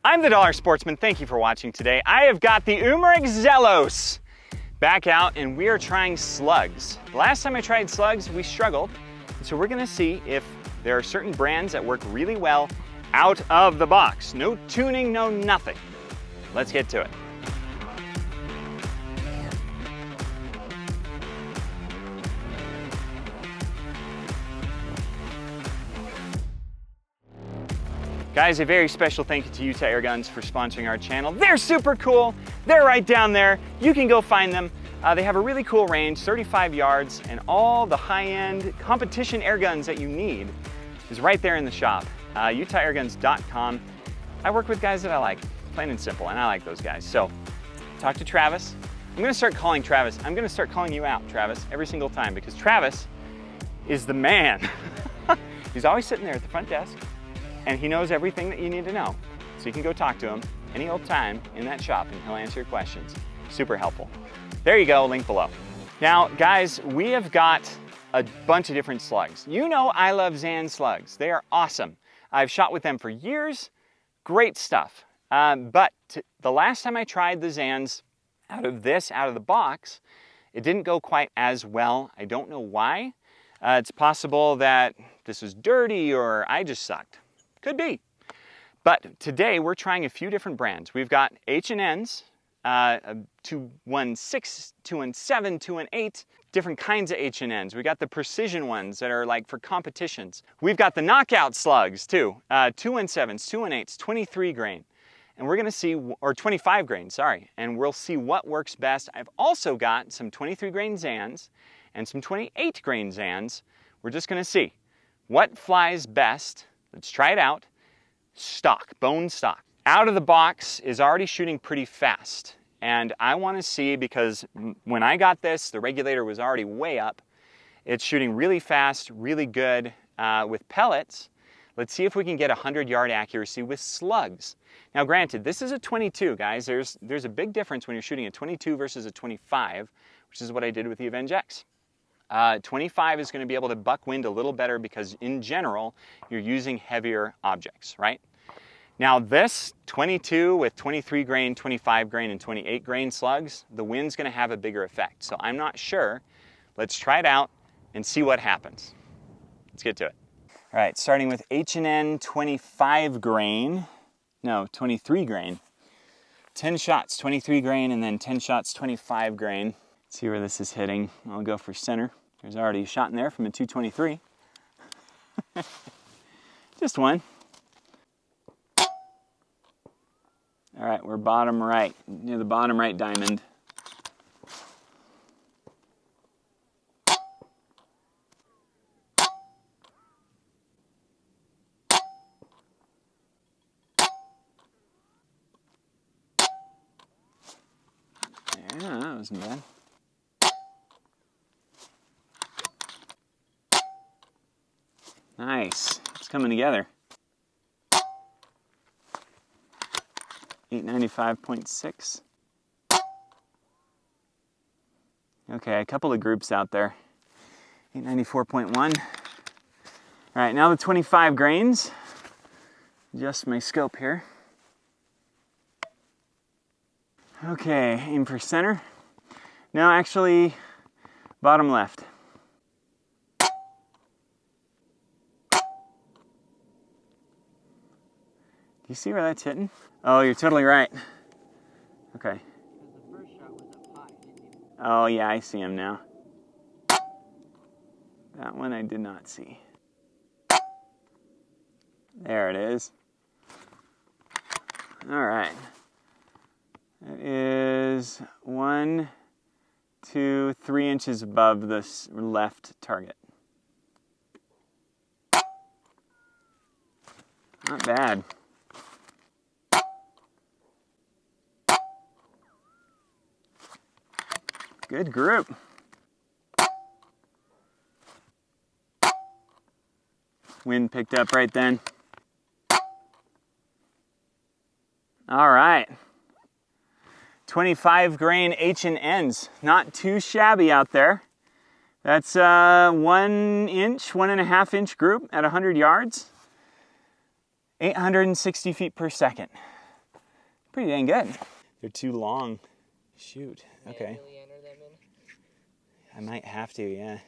I'm the Dollar Sportsman. Thank you for watching today. I have got the Umarex Zelos back out and we are trying slugs. The last time I tried slugs, we struggled. So we're gonna see if there are certain brands that work really well out of the box. No tuning, no nothing. Let's get to it. Guys, a very special thank you to Utah Airguns for sponsoring our channel. They're super cool. They're right down there. You can go find them. They have a really cool range, 35 yards, and all the high-end competition air guns that you need is right there in the shop. UtahAirguns.com. I work with guys that I like, plain and simple, and I like those guys. So, talk to Travis. I'm gonna start calling Travis. I'm gonna start calling you out, Travis, every single time, because Travis is the man. He's always sitting there at the front desk, and he knows everything that you need to know. So you can go talk to him any old time in that shop and he'll answer your questions. Super helpful. There you go, link below. Now, guys, we have got a bunch of different slugs. You know I love Zan slugs. They are awesome. I've shot with them for years. Great stuff. But the last time I tried the Zans out of the box, it didn't go quite as well. I don't know why. It's possible that this was dirty or I just sucked. Could be. But today we're trying a few different brands. We've got H&Ns, 216, 217, 218, different kinds of H&Ns. We got the precision ones that are like for competitions. We've got the knockout slugs too, 217s, 218s, 23 grain. And we're gonna see, or 25 grain, sorry, and we'll see what works best. I've also got some 23 grain Zans and some 28 grain Zans. We're just gonna see what flies best. Let's try it out. Stock, bone stock. Out of the box is already shooting pretty fast. And I want to see, because when I got this, the regulator was already way up. It's shooting really fast, really good with pellets. Let's see if we can get 100-yard accuracy with slugs. Now granted, this is a 22, guys. There's a big difference when you're shooting a 22 versus a 25, which is what I did with the Avenge X. 25 is going to be able to buck wind a little better because in general you're using heavier objects, right? Now this 22 with 23 grain, 25 grain, and 28 grain slugs, the wind's going to have a bigger effect. So I'm not sure. Let's try it out and see what happens. Let's get to it. All right, starting with H&N 25 grain, no, 23 grain. 10 shots, 23 grain, and then 10 shots, 25 grain. See where this is hitting. I'll go for center. There's already a shot in there from a 223. Just one. All right, we're bottom right, near the bottom right diamond. Yeah, that wasn't bad. Nice, it's coming together. 895.6. Okay, a couple of groups out there. 894.1. All right, now the 25 grains. Adjust my scope here. Okay, aim for center. No, actually, bottom left. Do you see where that's hitting? Oh, you're totally right. Okay. The first shot was up high. Oh yeah, I see him now. That one I did not see. There it is. All right. It is 1, 2, 3 inches above this left target. Not bad. Good group. Wind picked up right then. All right. 25 grain H&Ns. Not too shabby out there. That's a 1.5 inch group at 100 yards. 860 feet per second. pretty dang good. They're too long. Shoot, okay. Manually enter them in. I might have to, yeah.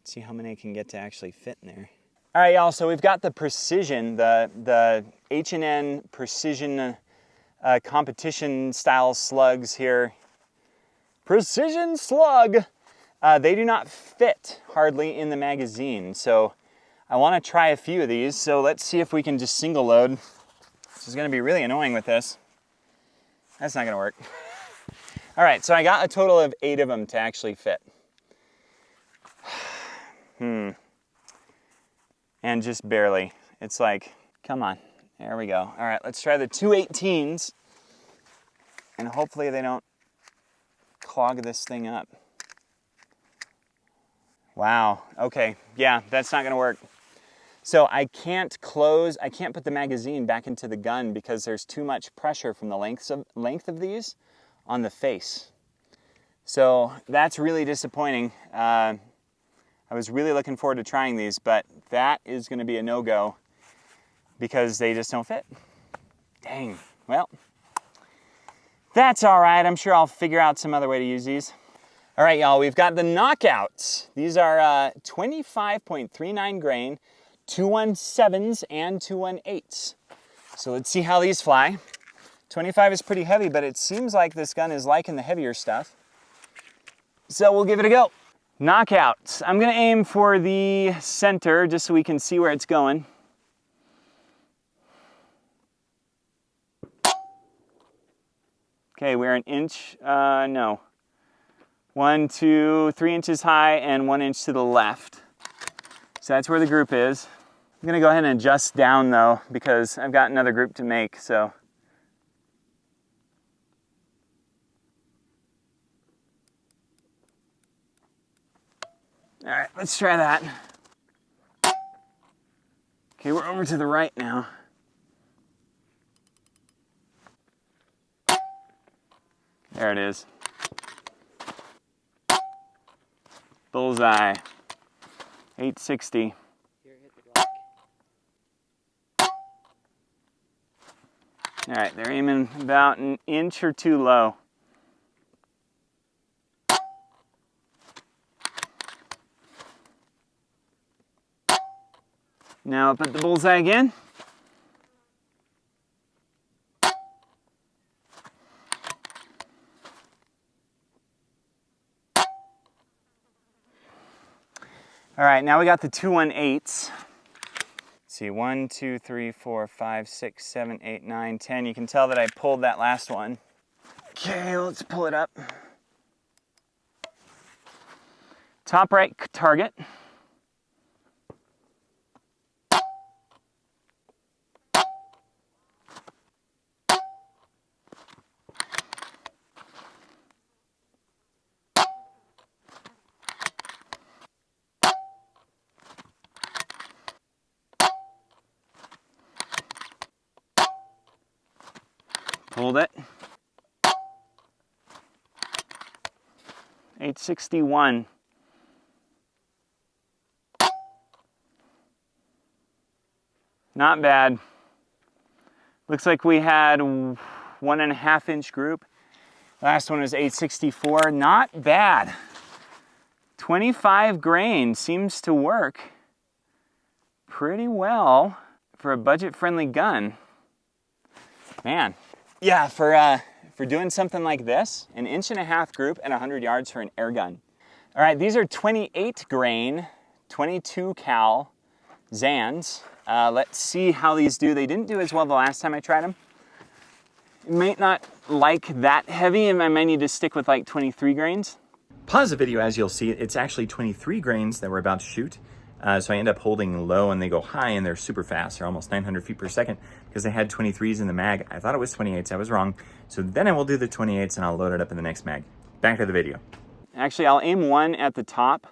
See how many I can get to actually fit in there. All right, y'all, so we've got the Precision, the H&N Precision competition style slugs here. Precision Slug. They do not fit hardly in the magazine, so I want to try a few of these. So let's see if we can just single load. This is going to be really annoying with this. That's not going to work. All right, so I got a total of 8 of them to actually fit. And just barely. It's like, come on. There we go. All right, let's try the 218s. And hopefully they don't clog this thing up. Wow, okay, yeah, that's not gonna work. So I can't put the magazine back into the gun because there's too much pressure from the length of these on the face. So that's really disappointing. I was really looking forward to trying these, but that is gonna be a no-go because they just don't fit. Dang, well, that's all right. I'm sure I'll figure out some other way to use these. All right, y'all, we've got the Knockouts. These are 25.39 grain, 217s and 218s. So let's see how these fly. 25 is pretty heavy, but it seems like this gun is liking the heavier stuff. So we'll give it a go. Knockouts. I'm gonna aim for the center just so we can see where it's going. Okay, we're an inch, no. 1, 2, 3 inches high and 1 inch to the left. So that's where the group is. I'm gonna go ahead and adjust down though because I've got another group to make, so. All right, let's try that. Okay, we're over to the right now. There it is. Bullseye. 860. Here, hit the block. All right, they're aiming about an inch or two low. Now up at the bullseye again. All right, now we got the 218s. Let's see, 1, 2, 3, 4, 5, 6, 7, 8, 9, 10. You can tell that I pulled that last one. Okay, let's pull it up. Top right target. Hold it. 861. Not bad. Looks like we had 1.5 inch group. Last one was 864. Not bad. 25 grain seems to work pretty well for a budget-friendly gun. Man, yeah, for doing something like this, an 1.5 group and 100 yards for an air gun. All right, these are 28 grain, 22 cal Zans. Let's see how these do. They didn't do as well the last time I tried them. It might not like that heavy, and I might need to stick with like 23 grains. Pause the video. As you'll see, it's actually 23 grains that we're about to shoot. So I end up holding low and they go high and they're super fast. They're almost 900 feet per second because they had 23s in the mag. I thought it was 28s, I was wrong. So then I will do the 28s and I'll load it up in the next mag. Back to the video. Actually, I'll aim one at the top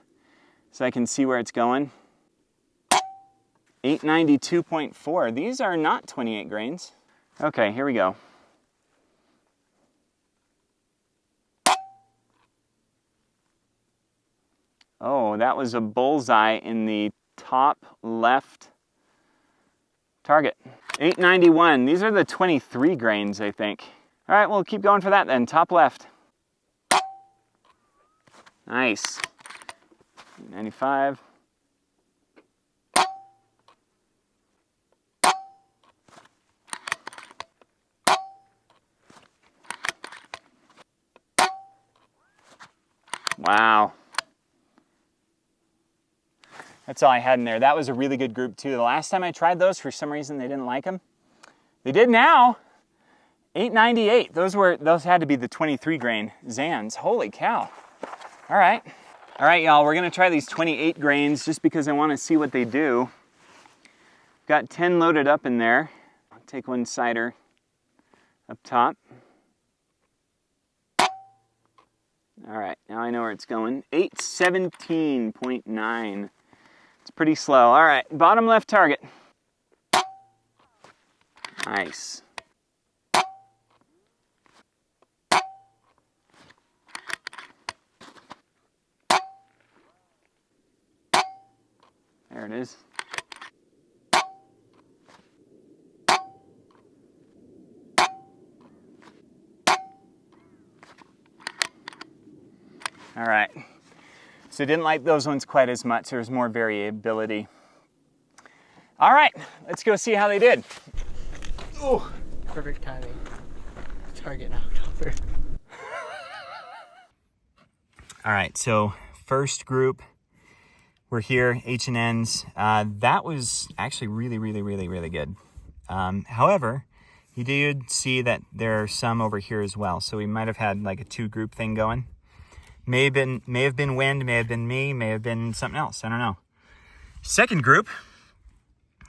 so I can see where it's going. 892.4. These are not 28 grains. Okay, here we go. Oh, that was a bullseye in the top left target. 891. These are the 23 grains, I think. All right, we'll keep going for that then. Top left. Nice. 895. Wow. That's all I had in there. That was a really good group too. The last time I tried those, for some reason they didn't like them. They did now. 898. Those had to be the 23 grain Zans. Holy cow. All right. All right, y'all, we're gonna try these 28 grains just because I wanna see what they do. Got 10 loaded up in there. I'll take one cider up top. All right, now I know where it's going. 817.9. It's pretty slow. All right, bottom left target. Nice. There it is. All right, so didn't like those ones quite as much. There was more variability. All right, let's go see how they did. Ooh, perfect timing. Target knocked over. All right, so first group, we're here, H&Ns. That was actually really good. However, you did see that there are some over here as well. So we might have had like a 2-group thing going. May have been wind, may have been me, may have been something else. I don't know. Second group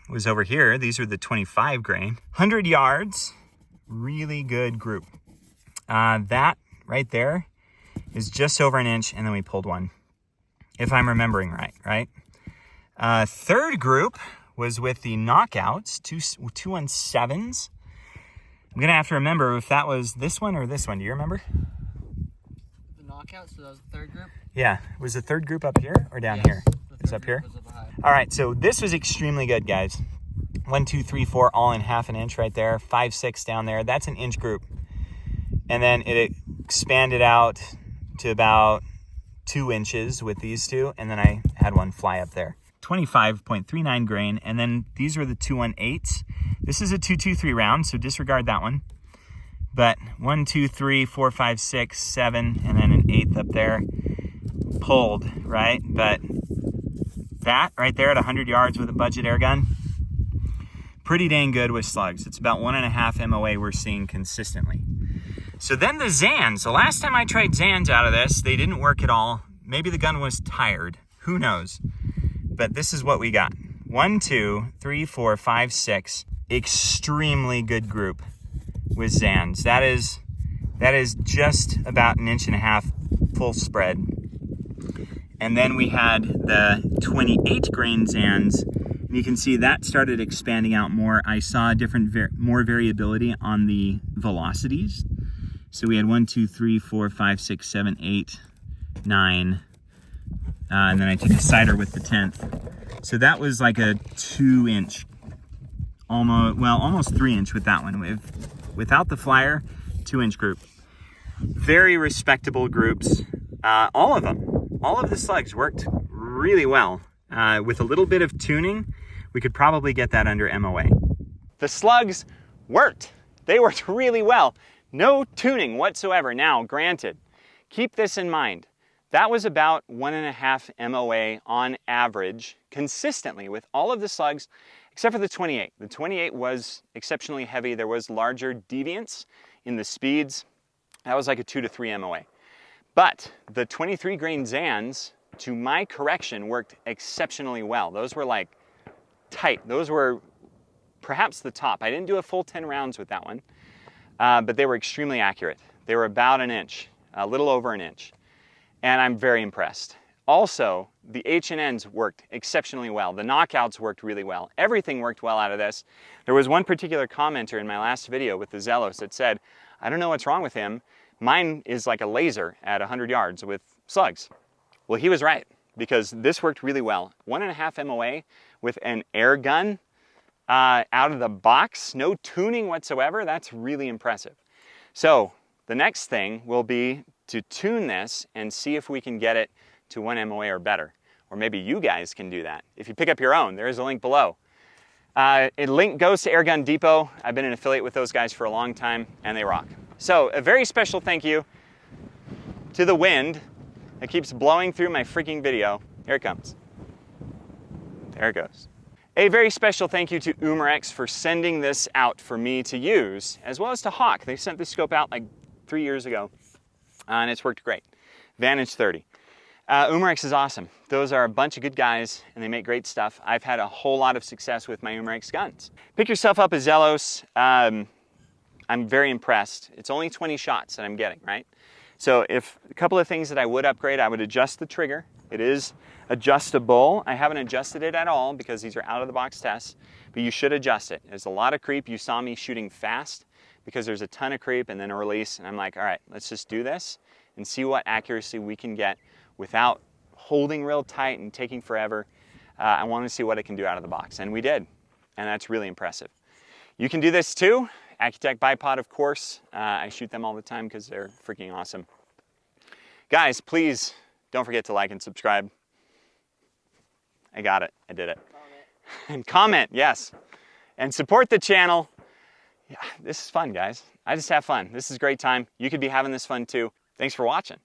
was over here. These are the 25 grain. 100 yards, really good group. That right there is just over an inch, and then we pulled one, if I'm remembering right? Third group was with the knockouts, 217s. I'm gonna have to remember if that was this one or this one. Do you remember? Knockout, so that was the third group? Yeah, was the third group up here or down here? It's up here? All right, so this was extremely good, guys. 1, 2, 3, 4, all in half an inch right there. 5, 6 down there. That's an inch group. And then it expanded out to about 2 inches with these two, and then I had one fly up there. 25.39 grain, and then these were the 218s. This is a 223 round, so disregard that one. But 1, 2, 3, 4, 5, 6, 7, and then an 8th up there. Pulled, right? But that right there at 100 yards with a budget air gun, pretty dang good with slugs. It's about 1.5 MOA we're seeing consistently. So then the Zans. The last time I tried Zans out of this, they didn't work at all. Maybe the gun was tired. Who knows? But this is what we got. 1, 2, 3, 4, 5, 6. Extremely good group with Zans. That is just about 1.5 inches full spread. And then we had the 28 grain Zans, and you can see that started expanding out more. I saw more variability on the velocities. So we had 1, 2, 3, 4, 5, 6, 7, 8, 9, and then I took a cider with the 10th. So that was like a 2 inch, almost 3 inch with that one. Without the flyer, 2 inch group. Very respectable groups. All of the slugs worked really well. With a little bit of tuning, we could probably get that under MOA. The slugs worked. They worked really well. No tuning whatsoever. Now, granted, keep this in mind. That was about 1.5 MOA on average, consistently with all of the slugs, except for the 28. The 28 was exceptionally heavy. There was larger deviance in the speeds. That was like a 2 to 3 MOA. But the 23 grain Zans, to my correction, worked exceptionally well. Those were like tight. Those were perhaps the top. I didn't do a full 10 rounds with that one, but they were extremely accurate. They were about an inch, a little over an inch, and I'm very impressed. Also, the H&Ns worked exceptionally well. The knockouts worked really well. Everything worked well out of this. There was one particular commenter in my last video with the Zelos that said, I don't know what's wrong with him. Mine is like a laser at 100 yards with slugs. Well, he was right, because this worked really well. 1.5 MOA with an air gun, out of the box, no tuning whatsoever. That's really impressive. So the next thing will be to tune this and see if we can get it to 1 MOA or better. Or maybe you guys can do that. If you pick up your own, there is a link below. A link goes to Airgun Depot. I've been an affiliate with those guys for a long time, and they rock. So a very special thank you to the wind that keeps blowing through my freaking video. Here it comes. There it goes. A very special thank you to Umarex for sending this out for me to use, as well as to Hawk. They sent this scope out like 3 years ago, and it's worked great. Vantage 30. Umarex is awesome. Those are a bunch of good guys, and they make great stuff. I've had a whole lot of success with my Umarex guns. Pick yourself up a Zelos. I'm very impressed. It's only 20 shots that I'm getting, right? So if a couple of things that I would upgrade, I would adjust the trigger. It is adjustable. I haven't adjusted it at all because these are out of the box tests, but you should adjust it. There's a lot of creep. You saw me shooting fast because there's a ton of creep and then a release, and I'm like, all right, let's just do this and see what accuracy we can get without holding real tight and taking forever. I want to see what it can do out of the box, and we did, and that's really impressive. You can do this too. Accutech bipod, of course. I shoot them all the time because they're freaking awesome. Guys, please don't forget to like and subscribe. I got it. I did it. Comment. And comment, yes. And support the channel. Yeah, this is fun, guys. I just have fun. This is a great time. You could be having this fun too. Thanks for watching.